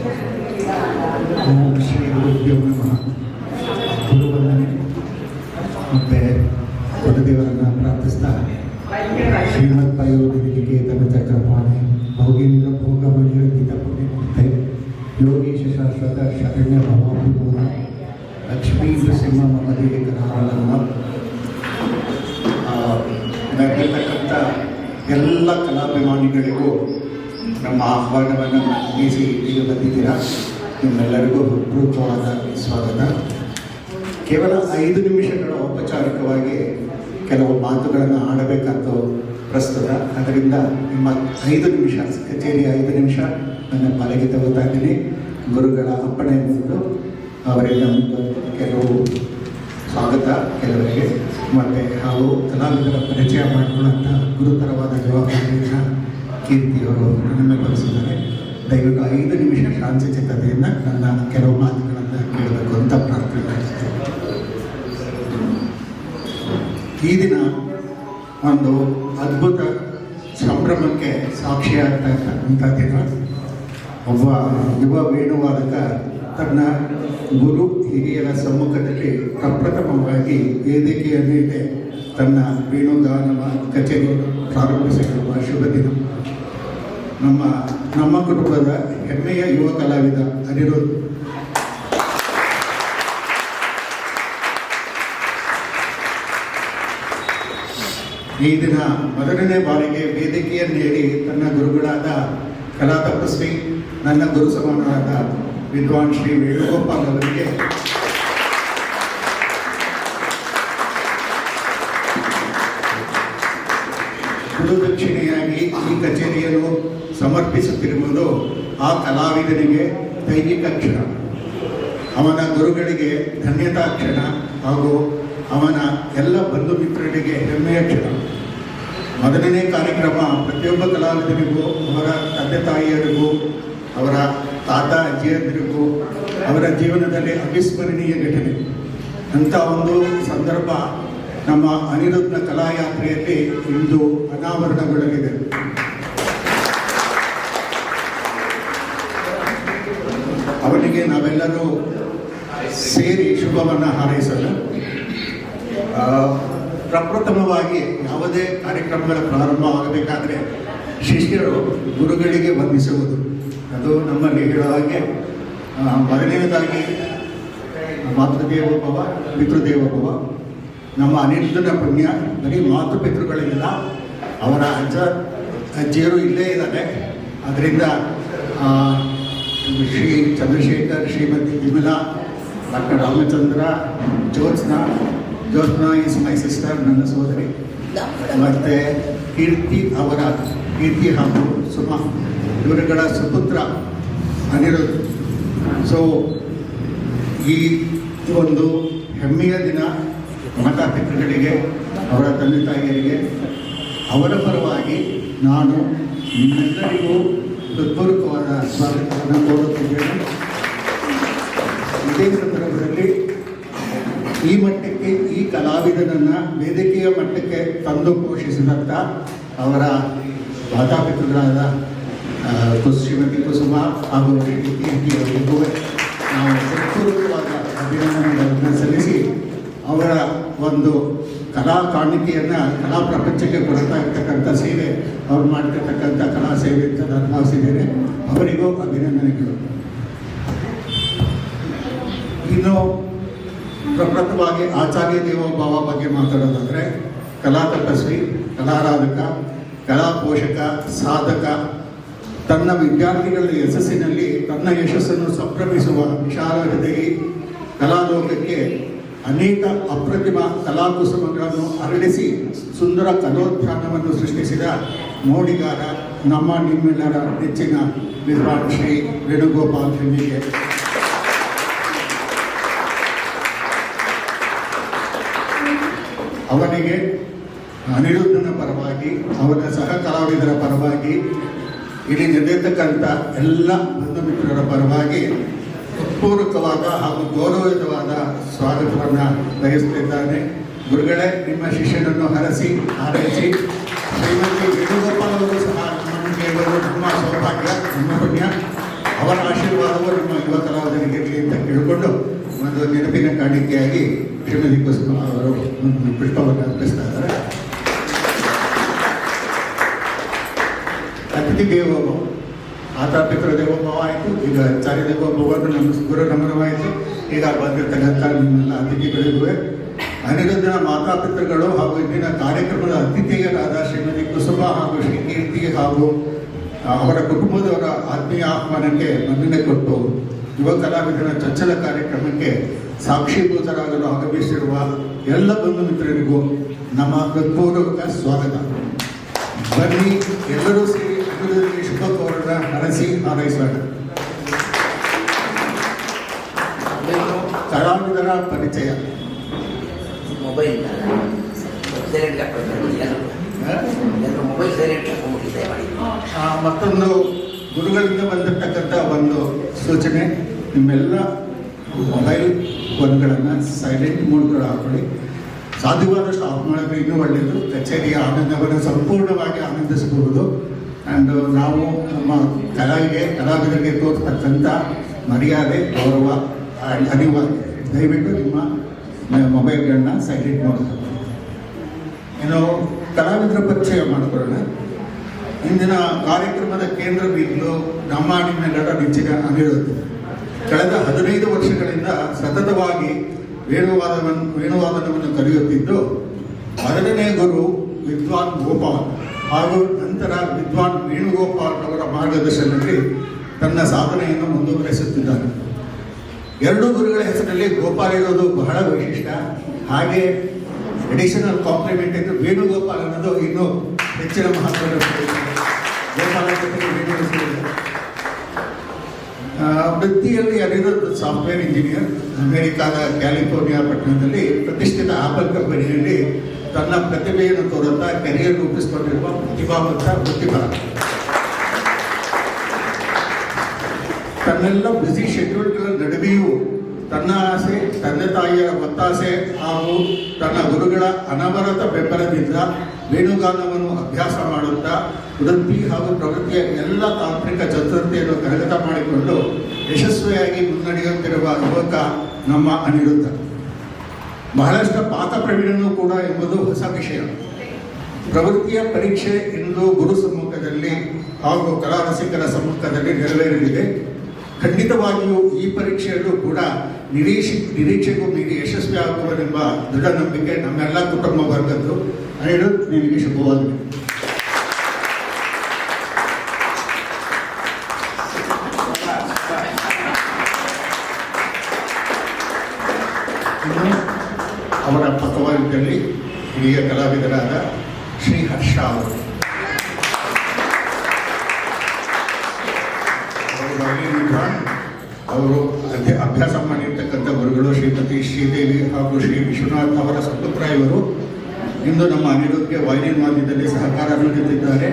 ಓಂ ಶ್ರೀ ಗುರುಭ್ಯೋ ನಮಃ. ಗುರುವಂದನೆ ಮತ್ತು ಪದದೇವರನ್ನು ಪ್ರಾರ್ಥಿಸ್ತಾ ಶ್ರೀಮದ್ ಪಯೋನಿಕೇತನ ಚಕ್ರಪಾಣಿ ಭೋಗೇಂದ್ರ ಭೋಗಮಣಿಯ ಗೀತಪುಣ್ಯಮೂರ್ತೆ ಯೋಗೀಶ ಶಾಶ್ವತ ಶರಣ್ಯ ಭವಾಭಿಭೂತ ಲಕ್ಷ್ಮೀ ನೃಸಿಂಹ ಮಮದೇಕರಾಳಮ್ಮ ನಗಿರ್ತಕ್ಕಂಥ ಎಲ್ಲ ಕಲಾಭಿಮಾನಿಗಳಿಗೂ ನಮ್ಮ ಆಹ್ವಾನವನ್ನು ಅಂಗೀಸಿ ಈಗ ಬಂದಿದ್ದೀರಾ. ನಿಮ್ಮೆಲ್ಲರಿಗೂ ಹೃತ್ಪೂರ್ವಕವಾದ ಸ್ವಾಗತ. ಕೇವಲ 5 ನಿಮಿಷಗಳ ಔಪಚಾರಿಕವಾಗಿ ಕೆಲವು ಮಾತುಗಳನ್ನು ಆಡಬೇಕಂತ ಪ್ರಸ್ತುತ. ಅದರಿಂದ ನಿಮ್ಮ 5 ನಿಮಿಷ ಕಚೇರಿ 5 ನಿಮಿಷ ನನ್ನ ಪಾಲಿಗೆ ತಗೋತಾ ಇದ್ದೀನಿ. ಗುರುಗಳ ಅಪ್ಪಣೆ ಬಂದು ಅವರಿಂದ ಕೆಲವು ಸ್ವಾಗತ ಕೆಲವರಿಗೆ ಮತ್ತು ಹಾಗೂ ಕಲಾವಿದರ ಪರಿಚಯ ಮಾಡಿಕೊಳ್ಳುವಂಥ ಗುರುತರವಾದ ಜವಾಬ್ದಾರಿಯನ್ನು ಕೀರ್ತಿಯವರು ನನ್ನ ಕಳಿಸಿದ್ದಾರೆ. ದಯವಿಟ್ಟು 5 ನಿಮಿಷ ಶಾಂತಚಿತ್ತತೆಯಿಂದ ನನ್ನ ಕೆಲವು ಮಾತುಗಳನ್ನು ಕೇಳಬೇಕು ಅಂತ ಪ್ರಾರ್ಥನೆ ಮಾಡ್ತೀನಿ. ಈ ದಿನ ಒಂದು ಅದ್ಭುತ ಸಂಭ್ರಮಕ್ಕೆ ಸಾಕ್ಷಿಯಾಗ್ತಾ ಇರ್ತಕ್ಕಂಥ ದಿನ. ಒಬ್ಬ ಯುವ ವೇಣುವಾದಕ ತನ್ನ ಗುರು ಹಿರಿಯರ ಸಮ್ಮುಖದಲ್ಲಿ ಪ್ರಪ್ರಥಮವಾಗಿ ವೇದಿಕೆಯ ಮೇಲೆ ತನ್ನ ವೇಣುಗಾನ ಕಚೇರಿಯನ್ನು ಪ್ರಾರಂಭಿಸಿರುವ ಶುಭ ದಿನ. ನಮ್ಮ ಕುಟುಂಬದ ಹೆಮ್ಮೆಯ ಯುವ ಕಲಾವಿದ ಅನಿರುದ್ಧ್ ಈ ದಿನ ಮೊದಲನೇ ಬಾರಿಗೆ ವೇದಿಕೆಯನ್ನೇರಿ ತನ್ನ ಗುರುಗಳಾದ ಕಲಾ ತಪಸ್ವಿ ನನ್ನ ಗುರು ಸಮಾನರಾದ ವಿದ್ವಾನ್ ಶ್ರೀ ವೇಣುಗೋಪಾಲ್ ಅವರಿಗೆ ಗುರುದಕ್ಷಿಣೆಯಾಗಿ ಈ ಕಚೇರಿಯನ್ನು ಸಮರ್ಪಿಸುತ್ತಿರುವುದು ಆ ಕಲಾವಿದನಿಗೆ ದೈಹಿಕ ಕ್ಷಣ, ಅವನ ಗುರುಗಳಿಗೆ ಧನ್ಯತಾ ಕ್ಷಣ ಹಾಗೂ ಅವನ ಎಲ್ಲ ಬಂಧು ಮಿತ್ರರಿಗೆ ಹೆಮ್ಮೆಯ ಕ್ಷಣ. ಮೊದಲನೇ ಕಾರ್ಯಕ್ರಮ ಪ್ರತಿಯೊಬ್ಬ ಕಲಾವಿದರಿಗೂ, ಅವರ ತಂದೆ ತಾಯಿಯರಿಗೂ, ಅವರ ತಾತ ಅಜ್ಜಿಯರಿಗೂ ಅವರ ಜೀವನದಲ್ಲಿ ಅವಿಸ್ಮರಣೀಯ ಘಟನೆ. ಅಂಥ ಒಂದು ಸಂದರ್ಭ ನಮ್ಮ ಅನಿರುದ್ಧನ ಕಲಾಯಾತ್ರೆಯಲ್ಲಿ ಇಂದು ಅನಾವರಣಗೊಳ್ಳಲಿದೆ. ಅವನಿಗೆ ನಾವೆಲ್ಲರೂ ಸೇರಿ ಶುಭವನ್ನು ಹಾರೈಸಲು ಪ್ರಪ್ರಥಮವಾಗಿ ಯಾವುದೇ ಕಾರ್ಯಕ್ರಮಗಳ ಪ್ರಾರಂಭವಾಗಬೇಕಾದರೆ ಶಿಷ್ಯರು ಗುರುಗಳಿಗೆ ವಂದಿಸುವುದು ಅದು ನಮ್ಮಲ್ಲಿ ಹೇಳೋ ಹಾಗೆ. ಮೊದಲನೇದಾಗಿ ಮಾತೃದೇವೋಭವ ಪಿತೃದೇವೋಭವ. ನಮ್ಮ ಅನಿರುದ್ಧನ ಪುಣ್ಯ ಬರೀ ಮಾತೃಪಿತೃಗಳಿಲ್ಲ, ಅವರ ಅಜ್ಜಿಯರು ಇಲ್ಲೇ ಇದ್ದಾರೆ. ಅದರಿಂದ Shri Chandrashekar, Shrimati Vimala, doctor Ramachandra, Jyotsna is my sister, ನನ್ನ ಸೋದರಿ, ಮತ್ತು ಕೀರ್ತಿ ಹಾಗೂ ಸುಮಾ ಇವರುಗಳ ಸುಪುತ್ರ ಅನಿರುದ್ಧ್. ಸೊ ಈ ಒಂದು ಹೆಮ್ಮೆಯ ದಿನ ಮಾತಾಪಿತೃಗಳಿಗೆ, ಅವರ ತಂದೆ ತಾಯಿಯರಿಗೆ, ಅವರ ಪರವಾಗಿ ನಾನು ನಿಮ್ಮೆಲ್ಲರಿಗೂ ಹೃತ್ಪೂರ್ವಕವಾದ ಸ್ವಾಗತವನ್ನು ಕೋರುತ್ತಿದ್ದೇನೆ. ಇದೇ ಸಂದರ್ಭದಲ್ಲಿ ಈ ಮಟ್ಟಕ್ಕೆ ಈ ಕಲಾವಿದನನ್ನು ವೇದಿಕೆಯ ಮಟ್ಟಕ್ಕೆ ತಂದು ಪೋಷಿಸಿದಂಥ ಅವರ ಮಾತಾಪಿತೃಗಳಾದ ಶ್ರೀಮತಿ ಕುಸುಮ ಹಾಗೂ ಕೀರ್ತಿಯವರಿಗೂ ನಾವು ಹೃತ್ಪೂರ್ವಕವಾದ ಅಭಿನಂದನೆಗಳನ್ನು ಸಲ್ಲಿಸಿ ಅವರ ಒಂದು ಕಲಾ ಕಾಣಿಕೆಯನ್ನು ಕಲಾ ಪ್ರಪಂಚಕ್ಕೆ ಕೊಡ್ತಾ ಇರ್ತಕ್ಕಂಥ ಸೇವೆ, ಅವ್ರು ಮಾಡ್ತಿರ್ತಕ್ಕಂಥ ಕಲಾ ಸೇವೆ ಅಂತ ನಾನು ಭಾವಿಸಿದ್ದೇನೆ. ಅವರಿಗೂ ಅಭಿನಂದನೆಗಳು. ಇನ್ನು ಪ್ರಪ್ರಥಮವಾಗಿ ಆಚಾರ್ಯ ದೇವೋಭವ ಬಗ್ಗೆ ಮಾತಾಡೋದಾದರೆ, ಕಲಾ ತಪಸ್ವಿ, ಕಲಾರಾಧಕ, ಕಲಾ ಪೋಷಕ, ಸಾಧಕ, ತನ್ನ ವಿದ್ಯಾರ್ಥಿಗಳ ಯಶಸ್ಸಿನಲ್ಲಿ ತನ್ನ ಯಶಸ್ಸನ್ನು ಸಂಭ್ರಮಿಸುವ ವಿಶಾಲ ಹೃದಯಿ, ಕಲಾಲೋಕಕ್ಕೆ ಅನೇಕ ಅಪ್ರತಿಮ ಕಲಾಕುಸುಮಗಳನ್ನು ಅರಳಿಸಿ ಸುಂದರ ಕಲೋತ್ಥಾನವನ್ನು ಸೃಷ್ಟಿಸಿದ ಮೋಡಿಗಾರ, ನಿಮ್ಮೆಲ್ಲರ ನೆಚ್ಚಿನ ವಿದ್ವಾನ್ ಶ್ರೀ ವೇಣುಗೋಪಾಲ್ ಹೆಮ್ಮಿಗೆ ಅವನಿಗೆ ಅನಿರುದ್ಧನ ಪರವಾಗಿ, ಅವನ ಸಹ ಕಲಾವಿದರ ಪರವಾಗಿ, ಇಲ್ಲಿ ನೆರೆದಿರ್ತಕ್ಕಂಥ ಎಲ್ಲ ಬಂಧು ಮಿತ್ರರ ಪರವಾಗಿ ಹೃತ್ಪೂರ್ವಕವಾದ ಹಾಗೂ ಗೌರವಯುತವಾದ ಸ್ವಾಗತವನ್ನು ಬಯಸುತ್ತಿದ್ದಾನೆ. ಗುರುಗಳೇ, ನಿಮ್ಮ ಶಿಷ್ಯನನ್ನು ಹರಸಿ ಹಾರೈಸಿ. ಶ್ರೀಮತಿ ವೇಣುಗೋಪಾಲ್ ಅವರು ಸಹ ನಮಗೆ ನಮ್ಮ ಸೌಭಾಗ್ಯ, ನಮ್ಮ ಪುಣ್ಯ. ಅವರ ಆಶೀರ್ವಾದವು ನಮ್ಮ ಯುವ ಕಲಾವಿದರಿಗೆ ಇರಲಿ ಅಂತ ಕೇಳಿಕೊಂಡು ಒಂದು ನೆನಪಿನ ಕಾಣಿಕೆಯಾಗಿ ಶ್ರೀಮತಿ ಕುಸುಮ ಅವರು ಒಂದು ಪುಷ್ಪವನ್ನು ಅರ್ಪಿಸ್ತಾ ಇದ್ದಾರೆ. ಅತಿಥಿ ದೇವೋಭವ, ಆತಾಪಿತೃ ದೇವೋಭವ ಆಯಿತು, ಈಗ ಆಚಾರ್ಯ ದೇವೋಭವವನ್ನು ನಮ್ಮ ಗುರು ನಮನವಾಯಿತು. ಈಗ ಬಂದಿರತಕ್ಕಂಥ ನಿಮ್ಮೆಲ್ಲ ಅತಿಥಿಗಳಿಗೂ ಅನಿರುದ್ಧನ ಮಾತಾಪಿತೃಗಳು ಹಾಗೂ ಇಂದಿನ ಕಾರ್ಯಕ್ರಮದ ಅತಿಥಿಯರಾದ ಶ್ರೀಮತಿ ಕುಸುಮ ಹಾಗೂ ಶ್ರೀ ಕೀರ್ತಿ ಹಾಗೂ ಅವರ ಕುಟುಂಬದವರ ಆತ್ಮೀಯ ಆಹ್ವಾನಕ್ಕೆ ಮನ್ನಣೆ ಕೊಟ್ಟು ಯುವ ಕಲಾವಿದರ ಚಂಚಲ ಕಾರ್ಯಕ್ರಮಕ್ಕೆ ಸಾಕ್ಷೀಭೂತರಾಗಲು ಆಗಮಿಸಿರುವ ಎಲ್ಲ ಬಂಧು ಮಿತ್ರರಿಗೂ ನಮ್ಮ ಹೃತ್ಪೂರ್ವಕ ಸ್ವಾಗತ. ಬನ್ನಿ ಎಲ್ಲರೂ ಸೇರಿ ಅಭಿವೃದ್ಧಿ ಶುಭ ಕೋರಣ ಹರಸಿ ಹಾರೈಸೋಣ. ಕಲಾವಿದರ ಪರಿಚಯ. ಮೊಬೈಲ್ ಸೈಲೆಂಟ್ ಮೊಬೈಲ್ ಸೈಲೆಂಟ್ ಹಾಕೊಂಡ್ಬಿಟ್ಟಿದೆ ಮಾಡಿ. ಮತ್ತೊಂದು ಗುರುಗಳಿಂದ ಬಂದಿರತಕ್ಕಂಥ ಒಂದು ಸೂಚನೆ, ನಿಮ್ಮೆಲ್ಲ ಮೊಬೈಲ್ ಫೋನ್ಗಳನ್ನು ಸೈಲೆಂಟ್ ಮೋಡ್ಗಳು ಹಾಕೊಳ್ಳಿ. ಸಾಧ್ಯವಾದಷ್ಟು ಆಫ್ ಮಾಡಿದ್ರೆ ಇನ್ನೂ ಒಳ್ಳೆಯದು. ಕಚೇರಿಯ ಆನಂದವನ್ನು ಸಂಪೂರ್ಣವಾಗಿ ಆನಂದಿಸಬಹುದು. ಆ್ಯಂಡ್ ನಾವು ನಮ್ಮ ಕಲಾವಿದರಿಗೆ ತೋರ್ತಕ್ಕಂಥ ಮರ್ಯಾದೆ, ಗೌರವ ಅನಿವಾರ್ಯ. ದಯವಿಟ್ಟು ನಿಮ್ಮ ಮೊಬೈಲ್ಗಳನ್ನ ಸೈಲೆಂಟ್ ಮಾಡಬೇಕು. ಇನ್ನು ಕಲಾವಿದರ ಪರಿಚಯ ಮಾಡಿಕೊಳ್ಳೋಣ. ಇಂದಿನ ಕಾರ್ಯಕ್ರಮದ ಕೇಂದ್ರ ಬಿಂದು ನಮ್ಮ ನಿಮ್ಮೆಲ್ಲರ ನೆಚ್ಚಿನ ಅನಿರುದ್ಧ. ಕಳೆದ 15 ವರ್ಷಗಳಿಂದ ಸತತವಾಗಿ ವೇಣುವಾದನವನ್ನು ಕಲಿಯುತ್ತಿದ್ದು, ಮೊದಲನೇ ಗುರು ವಿದ್ವಾನ್ ಗೋಪಾಲ್ ಹಾಗೂ ನಂತರ ವಿದ್ವಾನ್ ವೇಣುಗೋಪಾಲ್ ಅವರ ಮಾರ್ಗದರ್ಶನದಲ್ಲಿ ತನ್ನ ಸಾಧನೆಯನ್ನು ಮುಂದುವರೆಸುತ್ತಿದ್ದಾನೆ. ಎರಡೂ ಗುರುಗಳ ಹೆಸರಲ್ಲಿ ಗೋಪಾಲ್ ಇರೋದು ಬಹಳ ವಿಶಿಷ್ಟ. ಹಾಗೆ ಅಡಿಷನಲ್ ಕಾಂಪ್ಲಿಮೆಂಟ್ ಇದ್ದು ವೇಣುಗೋಪಾಲ್ ಅನ್ನೋದು ಇನ್ನೂ ಹೆಚ್ಚಿನ ಮಹತ್ವದ ಗೋಪಾಲ ಜೊತೆಗೆ ವೇಣು. ವೃತ್ತಿಯಲ್ಲಿ ಅನಿರುದ್ಧ ಸಾಫ್ಟ್ವೇರ್ ಇಂಜಿನಿಯರ್. ಅಮೆರಿಕಾದ ಕ್ಯಾಲಿಫೋರ್ನಿಯಾ ಪಟ್ಟಣದಲ್ಲಿ ಪ್ರತಿಷ್ಠಿತ ಆಪಲ್ ಕಂಪನಿಯಲ್ಲಿ ತನ್ನ ಪ್ರತಿಭೆಯನ್ನು ತೋರುತ್ತಾ ಕೆರಿಯರ್ ರೂಪಿಸಿಕೊಂಡಿರುವ ಪ್ರತಿಭಾವಂತ ವೃತ್ತಿಪರ. ತನ್ನೆಲ್ಲ ಬ್ಯುಸಿ ಶೆಡ್ಯೂಲ್ಗಳ ನಡುವೆಯೂ ತನ್ನ ಆಸೆ, ತಂದೆ ತಾಯಿಯರ ಒತ್ತಾಸೆ ಹಾಗೂ ತನ್ನ ಗುರುಗಳ ಅನವರತ ಬೆಂಬಲದಿಂದ ವೇಣುಗಾನವನ್ನು ಅಭ್ಯಾಸ ಮಾಡುತ್ತಾ ವೃತ್ತಿ ಹಾಗೂ ಪ್ರವೃತ್ತಿಯ ಎಲ್ಲ ತಾಂತ್ರಿಕ ಚತುರತೆಯನ್ನು ಕರಗತ ಮಾಡಿಕೊಂಡು ಯಶಸ್ವಿಯಾಗಿ ಮುನ್ನಡೆಯುತ್ತಿರುವ ಯುವಕ ನಮ್ಮ ಅನಿರುದ್ಧ. ಬಹಳಷ್ಟು ಪಾಕಪ್ರವೀಣನೂ ಕೂಡ ಎಂಬುದು ಹೊಸ ವಿಷಯ. ಪ್ರವೃತ್ತಿಯ ಪರೀಕ್ಷೆ ಇಂದು ಗುರು ಸಮ್ಮುಖದಲ್ಲಿ ಹಾಗೂ ಕಲಾರಸಿಕರ ಸಮ್ಮುಖದಲ್ಲಿ ನೆರವೇರಲಿದೆ. ಖಂಡಿತವಾಗಿಯೂ ಈ ಪರೀಕ್ಷೆಯಲ್ಲೂ ಕೂಡ ನಿರೀಕ್ಷೆಗೂ ಮೀರಿ ಯಶಸ್ವಿ ಆಗುವುದೆಂಬ ದೃಢ ನಂಬಿಕೆ ನಮ್ಮೆಲ್ಲ ಕುಟುಂಬ ವರ್ಗದ್ದು. ಅನಿರುದ್ಧ, ನಿಮಗೆ ಶುಭವಾಗಲಿ. ಇನ್ನು ಅವರ ಪಕ್ಕವಾದಲ್ಲಿ ಹಿರಿಯ ಕಲಾವಿದರಾದ ಶ್ರೀ ಹರ್ಷ ಅವರು. ಅವರು ಅಭ್ಯಾಸ ಮಾಡಿರ್ತಕ್ಕಂಥ ಗುರುಗಳು ಶ್ರೀಮತಿ ಶ್ರೀದೇವಿ ಹಾಗೂ ಶ್ರೀ ವಿಶ್ವನಾಥ್ ಅವರ ಸುಪುತ್ರ ಇವರು. ಇಂದು ನಮ್ಮ ಅನಿರುದ್ಧಗೆ ವೈಲಿನ್ ವಾದ್ಯದಲ್ಲಿ ಸಹಕಾರ ನೀಡುತ್ತಿದ್ದಾರೆ.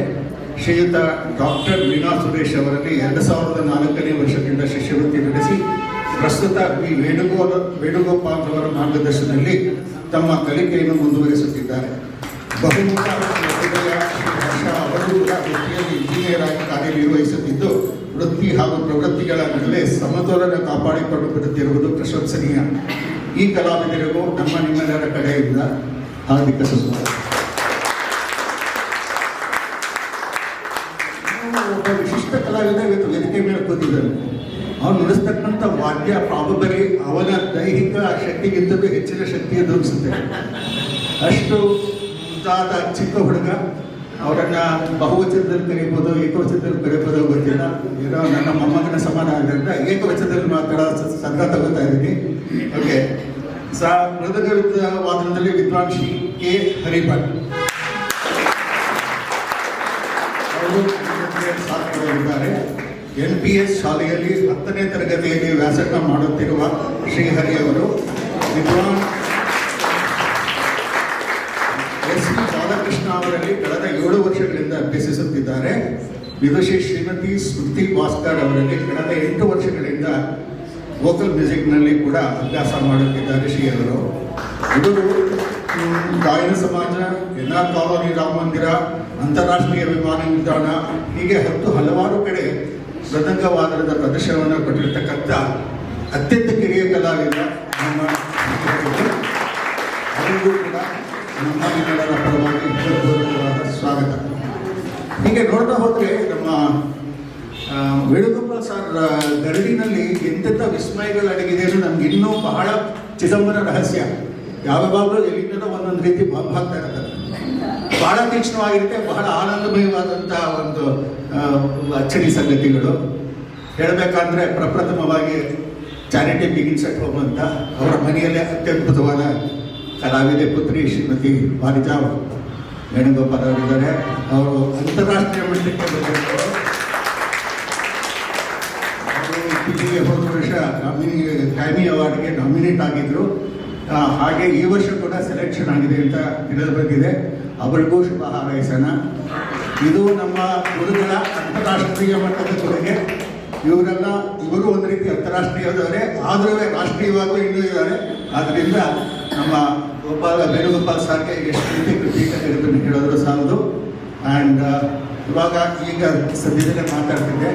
ಶ್ರೀಯುತ ಡಾಕ್ಟರ್ ವೀಣಾ ಸುರೇಶ್ ಅವರಲ್ಲಿ 2004ನೇ ವರ್ಷದಿಂದ ಶಿಷ್ಯವೃತ್ತಿ ನಡೆಸಿ ಪ್ರಸ್ತುತ ಈ ವೇಣುಗೋಪಾಲ್ ಅವರ ಮಾರ್ಗದರ್ಶನದಲ್ಲಿ ತಮ್ಮ ಕಲಿಕೆಯನ್ನು ಮುಂದುವರಿಸುತ್ತಿದ್ದಾರೆ. ಬಹುಮುಖ ಪ್ರತಿಭೆಯ ಶ್ರೀ ಹರ್ಷ ಅವರು ಕೂಡ ವೃತ್ತಿಯಲ್ಲಿ ಇಂಜಿನಿಯರ್ ಆಗಿ ಕಾರ್ಯನಿರ್ವಹಿಸುತ್ತಿದ್ದು, ವೃತ್ತಿ ಹಾಗೂ ಪ್ರವೃತ್ತಿಗಳ ನಡುವೆ ಸಮತೋಲನ ಕಾಪಾಡಿಕೊಂಡು ಬರುತ್ತಿರುವುದು ಪ್ರಶಂಸನೀಯ. ಈ ಕಲಾವಿದರಿಗೂ ನಮ್ಮ ನಿಮ್ಮೆಲ್ಲರ ಕಡೆಯಿಂದ ಹಾರ್ದಿಕ ಸ್ವಾಗತ. ಒಬ್ಬ ವಿಶಿಷ್ಟ ಕಲಾವಿದ ಇವತ್ತು ವೇದಿಕೆ ಮೇಲೆ ಕೂತಿದ್ದಾನೆ. ಅವನು ನುಡಿಸ್ತಕ್ಕಂಥ ವಾದ್ಯ ಪ್ರಾಬಬಲಿ ಅವನ ದೈಹಿಕ ಶಕ್ತಿಗಿಂತಲೂ ಹೆಚ್ಚಿನ ಶಕ್ತಿಯನ್ನು ಅನಿಸುತ್ತೆ. ಅಷ್ಟು ಮುಂತಾದ ಚಿಕ್ಕ ಹುಡುಗ. ಅವರನ್ನು ಬಹುವಚನದಲ್ಲಿ ಕರೀಬೋದು, ಏಕವಚನದಲ್ಲಿ ಕರೀಬೋದು ಗೊತ್ತಿಲ್ಲ. ಏನೋ ನನ್ನ ಮೊಮ್ಮಗನ ಸಮಾನ ಆದ್ದರಿಂದ ಏಕವಚನದಲ್ಲಿ ಮಾತಾಡೋ ಸಂಘ ತಗೋತಾ ಇದ್ದೀನಿ. ಓಕೆ. ಮೃದಂಗ ವಾದನದಲ್ಲಿ ವಿದ್ವಾನ್ ಶ್ರೀ ಕೆ ಹರಿಭಟ್ ಅವರು ಸಾಧಕರಾಗಿದ್ದಾರೆ. NPS ಶಾಲೆಯಲ್ಲಿ 10ನೇ ತರಗತಿಯಲ್ಲಿ ವ್ಯಾಸಂಗ ಮಾಡುತ್ತಿರುವ ಶ್ರೀಹರಿ ಅವರು ವಿದ್ವಾನ್ ಎಸ್ ಬಾಲಕೃಷ್ಣ ಅವರಲ್ಲಿ ಕಳೆದ 7 ವರ್ಷಗಳಿಂದ ಅಭ್ಯಸಿಸುತ್ತಿದ್ದಾರೆ. ವಿದುಷಿ ಶ್ರೀಮತಿ ಸ್ಮೃತಿ ಭಾಸ್ಕರ್ ಅವರಲ್ಲಿ ಕಳೆದ 8 ವರ್ಷಗಳಿಂದ ವೋಕಲ್ ಮ್ಯೂಸಿಕ್ನಲ್ಲಿ ಕೂಡ ಅಭ್ಯಾಸ ಮಾಡುತ್ತಿದ್ದಾರೆ ಶ್ರೀಯವರು. ಇವರು ಗಾಯನ ಸಮಾಜ, NR ಕಾಲೋನಿ ರಾಮ ಮಂದಿರ, ಅಂತಾರಾಷ್ಟ್ರೀಯ ವಿಮಾನ ನಿಲ್ದಾಣ, ಹೀಗೆ ಹಲವಾರು ಕಡೆ ಮೃದಂಗವಾದನದ ಪ್ರದರ್ಶನವನ್ನು ಕೊಟ್ಟಿರ್ತಕ್ಕಂಥ ಅತ್ಯಂತ ಕಿರಿಯ ಕಲಾವಿದ ನಮ್ಮ ಅವರಿಗೂ ಕೂಡ ನಮ್ಮ ನಿಮ್ಮೆಲ್ಲರ ಪರವಾಗಿ ಹೃದಯಪೂರ್ವಕವಾದ ಸ್ವಾಗತ. ಹೀಗೆ ನೋಡ್ತಾ ಹೋದರೆ ನಮ್ಮ ವೇಣುಗೋಪಾಲ್ ಸರ್ ಗರಡಿನಲ್ಲಿ ಎಂತೆಂಥ ವಿಸ್ಮಯಗಳು ಅಡಗಿದೆ ಅಂದರೆ ನಮ್ಗೆ ಇನ್ನೂ ಬಹಳ ಚಿದಂಬರ ರಹಸ್ಯ. ಯಾವಾಗಲೂ ಎಲ್ಲಿಂದ ಒಂದೊಂದು ರೀತಿ ಬಾಂಬ್ ಹಾಕ್ತಾ ಇರ್ತಾರೆ. ಬಹಳ ತೀಕ್ಷ್ಣವಾಗಿರುತ್ತೆ, ಬಹಳ ಆನಂದಮಯವಾದಂಥ ಒಂದು ಅಚ್ಚರಿ ಸಂಗತಿಗಳು. ಹೇಳಬೇಕಂದ್ರೆ ಪ್ರಪ್ರಥಮವಾಗಿ ಚಾರಿಟಿ ಬಿಗಿನ್ಸ್ ಅಟ್ ಹೋಮ್ ಅಂತ ಅವರ ಮನೆಯಲ್ಲೇ ಅತ್ಯದ್ಭುತವಾದ ಕಲಾವಿದೆ ಪುತ್ರಿ ಶ್ರೀಮತಿ ವಾರಿಜಾ ವೇಣುಗೋಪಾಲ್ ಅವರಿದ್ದಾರೆ. ಅವರು ಅಂತಾರಾಷ್ಟ್ರೀಯ ಮಟ್ಟಕ್ಕೆ ಬಂದಿರ್ತಾರೆ. ಇತ್ತೀಚೆಗೆ ಹೋದ ವರ್ಷ ಗ್ರಾಮಿ ಅವಾರ್ಡ್ಗೆ ನಾಮಿನೇಟ್ ಆಗಿದ್ರು. ಹಾಗೆ ಈ ವರ್ಷ ಕೂಡ ಸೆಲೆಕ್ಷನ್ ಆಗಿದೆ ಅಂತ ತಿಳಿದು ಬಂದಿದೆ. ಅವರಿಗೂ ಶುಭ ಹಾರೈಸೋಣ. ಇದು ನಮ್ಮ ಗುರುಗಳ ಅಂತಾರಾಷ್ಟ್ರೀಯ ಮಟ್ಟದ ಕೊಡುಗೆ. ಇವರು ಒಂದು ರೀತಿ ಅಂತಾರಾಷ್ಟ್ರೀಯದವರೇ, ಆದರೂ ರಾಷ್ಟ್ರೀಯವಾಗೂ ಇನ್ನೂ ಇದ್ದಾರೆ. ಆದ್ದರಿಂದ ನಮ್ಮ ವೇಣುಗೋಪಾಲ್ ಸರ್ಗೆ ಎಷ್ಟು ರೀತಿ ಕೃತಿಗಳನ್ನು ಹೇಳೋದ್ರು ಸಾಲದು. ಆ್ಯಂಡ್ ಇವಾಗ ಈಗ ಸದ್ಯದಲ್ಲೇ ಮಾತಾಡ್ತಿದ್ದೆ.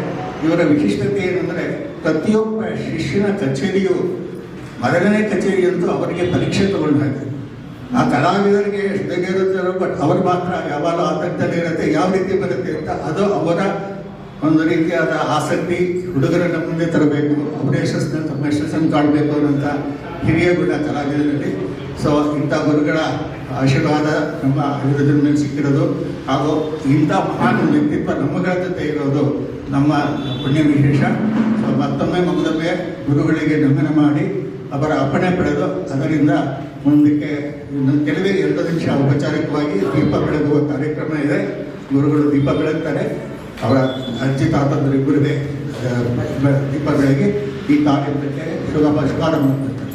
ಇವರ ವಿಶಿಷ್ಟತೆ ಏನಂದರೆ ಪ್ರತಿಯೊಬ್ಬ ಶಿಷ್ಯನ ಕಚೇರಿಯು ಮೊದಲನೇ ಕಚೇರಿ ಅಂತೂ ಅವರಿಗೆ ಪರೀಕ್ಷೆ ತಗೊಂಡು ಹಾಕಿ. ಆ ಕಲಾವಿದರಿಗೆ ಎಷ್ಟು ಧೈರ್ಯ ಇರುತ್ತಾರೋ, ಬಟ್ ಅವ್ರು ಮಾತ್ರ ಯಾವಾಗಲೂ ಆತಂಕದಲ್ಲಿ ಇರುತ್ತೆ, ಯಾವ ರೀತಿ ಬರುತ್ತೆ ಅಂತ. ಅದು ಅವರ ಒಂದು ರೀತಿಯಾದ ಆಸಕ್ತಿ. ಹುಡುಗರನ್ನ ಮುಂದೆ ತರಬೇಕು, ಅವರ ಯಶಸ್ಸನ್ನು ತಮ್ಮ ಯಶಸ್ಸನ್ನು ಕಾಣಬೇಕು ಅನ್ನೋಂಥ ಹಿರಿಯ ಗುಣ ಕಲಾವಿದರಲ್ಲಿ. ಸೊ ಇಂಥ ಗುರುಗಳ ಆಶೀರ್ವಾದ ನಮ್ಮ ಅಭಿವೃದ್ಧಿ ಮೇಲೆ ಸಿಕ್ಕಿರೋದು, ಹಾಗೂ ಇಂಥ ಮಹಾನ್ ವ್ಯಕ್ತಿತ್ವ ನಮ್ಮಗಳ ಜೊತೆ ಇರೋದು ನಮ್ಮ ಪುಣ್ಯ ವಿಶೇಷ. ಸೊ ಮತ್ತೊಮ್ಮೆ ಮಗದೊಮ್ಮೆ ಗುರುಗಳಿಗೆ ನಮನ ಮಾಡಿ ಅವರ ಅಪ್ಪಣೆ ಪಡೆದು ಅದರಿಂದ ಮುಂದಕ್ಕೆ ಕೆಲವೇ 2 ನಿಮಿಷ ಔಪಚಾರಿಕವಾಗಿ ದೀಪ ಬೆಳಗುವ ಕಾರ್ಯಕ್ರಮ ಇದೆ. ಗುರುಗಳು ದೀಪ ಬೆಳಗ್ತಾರೆ. ಅವರ ಅಜ್ಜಿ ತಾತಂದರಿಬ್ಬರಿಗೆ ದೀಪ ಬೆಳಗಿ ಈ ಕಾರ್ಯಕ್ರಮಕ್ಕೆ ಶುಭಾರಂಭ ಮಾಡ್ತಾರೆ.